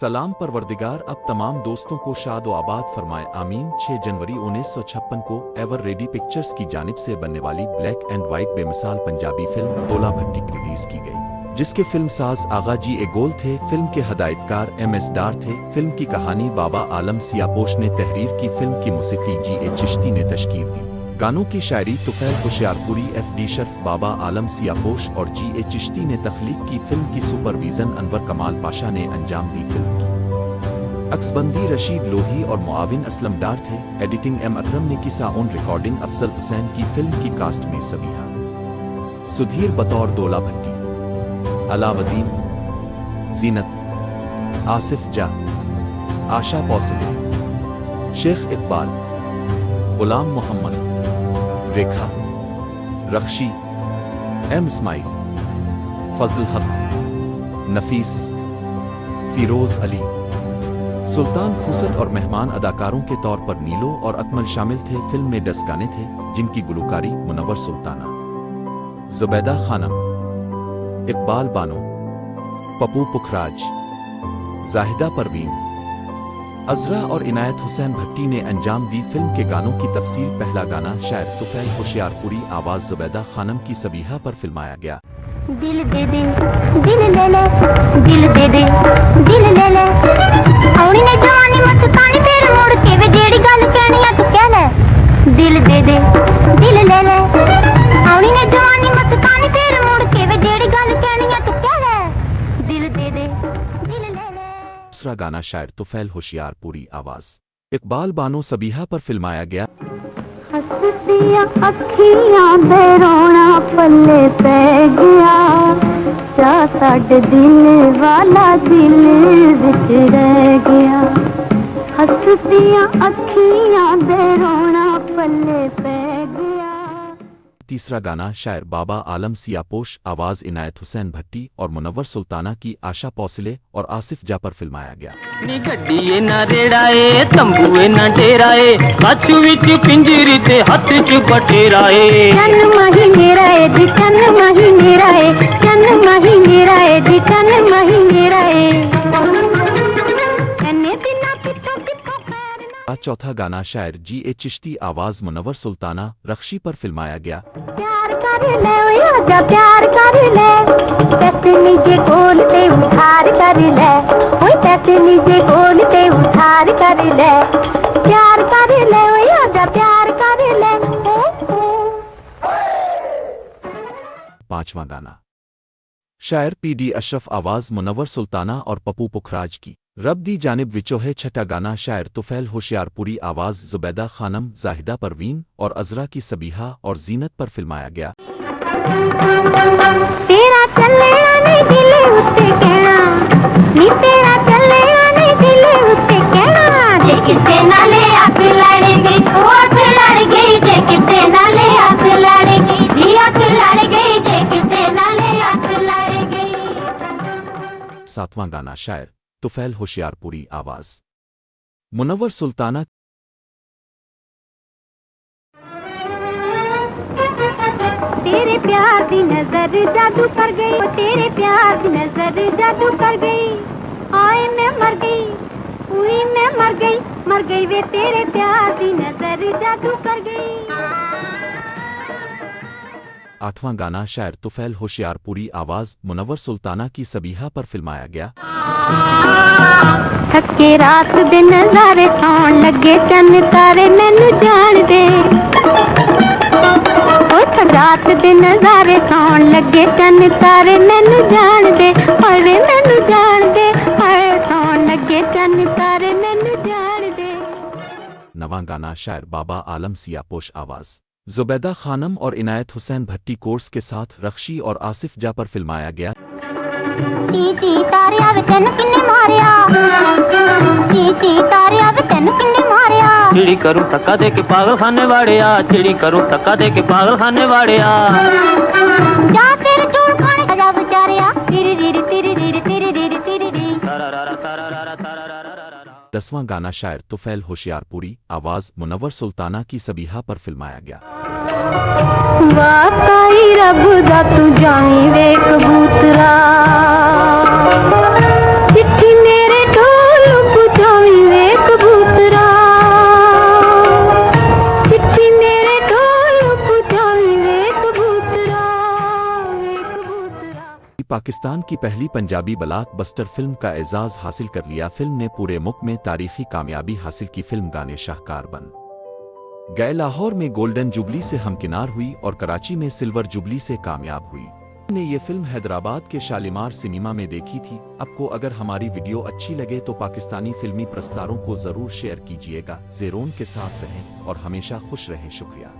सलाम परवरदिगार अब तमाम दोस्तों को शाद व आबाद फरमाए आमीन। 6 जनवरी 1956 को एवर रेडी पिक्चर्स की जानिब से बनने वाली ब्लैक एंड व्हाइट बेमिसाल पंजाबी फिल्म डोला भट्टी रिलीज की गई, जिसके फिल्म साज आगा जी ए गोल थे। फिल्म के हदायतकार MS डार थे। फिल्म की कहानी बाबा आलम सियापोश ने तहरीर की। फिल्म की मौसीकी GA चिश्ती ने तशकील दी। गानों की शायरी तुफैल होशियारपुरी, FD शर्फ, बाबा आलम सियापोश और GA चिश्ती ने तख्लीक की। फिल्म की सुपरविजन अनवर कमाल पाशा ने अंजाम दी। फिल्म की अक्सबंदी रशीद लोधी और मुआविन असलम डार थे। एडिटिंग M अकरम ने की। साउंड रिकॉर्डिंग अफजल हुसैन की। फिल्म की कास्ट में सबीहा सुधीर बतौर डोला भट्टी, अलावदीन, जीनत, आसिफ जा, आशा पौसले, शेख इकबाल, गुलाम मोहम्मद, रेखा, रख्शी, M इस्माइल, फजल हक, नफीस, फिरोज अली, सुल्तान खुसट और मेहमान अदाकारों के तौर पर नीलो और अकमल शामिल थे। फिल्म में 10 गाने थे, जिनकी गुलकारी मुनव्वर सुल्ताना, जुबैदा खानम, इकबाल बानो, पप्पू पुखराज, जाहिदा परवीन, अजरा और इनायत हुसैन भट्टी ने अंजाम दी। फिल्म के गानों की तफसील। पहला गाना शायर तुफैल होशियारपुरी, आवाज जुबैदा खानम की सबीहा पर फिल्माया गया। दिल दे दे, दिल ले ले, दिल दे दे, दिल ले ले, औनी ने जवानी मस्तानी फिर मुड़ के वे जेड़ी गल कहनी है तू कह ले। दिल दे दे, दिल ले ले, औनी ने जवानी मस्तानी फिर मुड़ के वे जेड़ी गल कहनी है तू कह ले। दिल दे दे, दिल ले ले। दूसरा गाना शायर तुफैल होशियारपुरी, आवाज इकबाल बानो सबीहा पर फिल्माया गया। हसदियां अखियां दे रोना पल्ले पै गया, चा साडे दिल वाला दिल विच रह गया। हसदियां अखियां दे रोना पल्ले पै गया। तीसरा गाना शायर बाबा आलम सियापोश, आवाज इनायत हुसैन भट्टी और मुनव्वर सुल्ताना की। आशा पौसले और आसिफ जा पर फिल्माया गया। नी गड्डीए ना रेड़ाए, तंबूए ना डेराए, कच्छ विच पिंजरी ते हथ च बटेराए। चन महीने राए जी, चन महीने राए, चन महीने राए जी, चन महीने राए। एने बिना कितो कितो पैर ना। चौथा गाना शायर GA चिश्ती, आवाज मुनव्वर सुल्ताना, रख्शी पर फिल्माया गया। प्यार कर ले ओए आजा, प्यार कर ले, पैसे नीचे गोल ते उधार कर ले, ओए पैसे नीचे गोल ते उधार कर ले। प्यार कर ले ओए आजा, प्यार कर ले। पांचवा गाना शायर PD अशरफ, आवाज मुनव्वर सुल्ताना और पप्पू पुखराज की। रब दी जानिब विचो है। छठा गाना शायर तुफैल होशियारपुरी, आवाज जुबैदा खानम, जाहिदा परवीन और अजरा की सबीहा और जीनत पर फिल्माया गया। तेरा चलेगा नहीं दिल उत्ते कहना, नी तेरा चलेगा नहीं दिल उत्ते कहना। जे किसे नाले आग लड़ेगी तो आग लड़ गई, जे किसे नाले आग लड़ेगी जी आग लड़ गई, जे किसे नाले आग लड़ गई। सातवां गाना शायर तुफैल होशियारपुरी, आवाज मुनव्वर सुल्ताना। तेरे प्यार की नजर जादू कर गई, तेरे प्यार की नजर जादू कर गई। आए मैं मर गई, हुई मैं मर गई वे तेरे प्यार की नजर जादू कर गई। आठवां गाना शायर तुफैल होशियारपुरी, आवाज मुनव्वर सुल्ताना की सबीहा पर फिल्माया गया। थके रात दिन नजारे सौन लगे, चन्न तारे मैनू जान दे। रात दिन नजारे सौन लगे, चन्न तारे मैनू जान दे, अरे मैनू जान दे, अरे सौन लगे चन्न तारे मैनू जान दे। नवां गाना शायर बाबा आलम सियापोश, आवाज जुबैदा खानम और इनायत हुसैन भट्टी कोर्स के साथ रख्शी और आसिफ जा पर फिल्माया गया। ची तारिया वे तैनू किन्ने मारिया, ची तारिया वे तैनू किन्ने मारिया। चिड़ी करूं धक्का दे के पागल खाने वाड़िया, चिड़ी करूं धक्का दे के पागल खाने वाड़िया। जा तेरे चूड़ खाने जा बेचारिया, तेरी रीरी तेरी रीरी तेरी रीरी तेरी री। 10वां गाना शायर तुफैल होशियारपुरी, आवाज मुनव्वर सुल्ताना की सबीहा पर फिल्माया गया। वाकई रब दा तू जानी वे कबूतरा, चिट्ठी मेरे पाकिस्तान की पहली पंजाबी ब्लॉकबस्टर फिल्म का एजाज हासिल कर लिया। फिल्म ने पूरे मुल्क में तारीखी कामयाबी हासिल की। फिल्म गाने शाहकार बन गए। लाहौर में गोल्डन जुबली से हमकिनार हुई और कराची में सिल्वर जुबली से कामयाब हुई। ने ये फिल्म हैदराबाद के शालीमार सिनेमा में देखी थी। आपको अगर हमारी वीडियो अच्छी लगे तो पाकिस्तानी फिल्मी प्रस्तारों को जरूर शेयर कीजिएगा। ज़ेरोन के साथ रहें और हमेशा खुश रहें। शुक्रिया।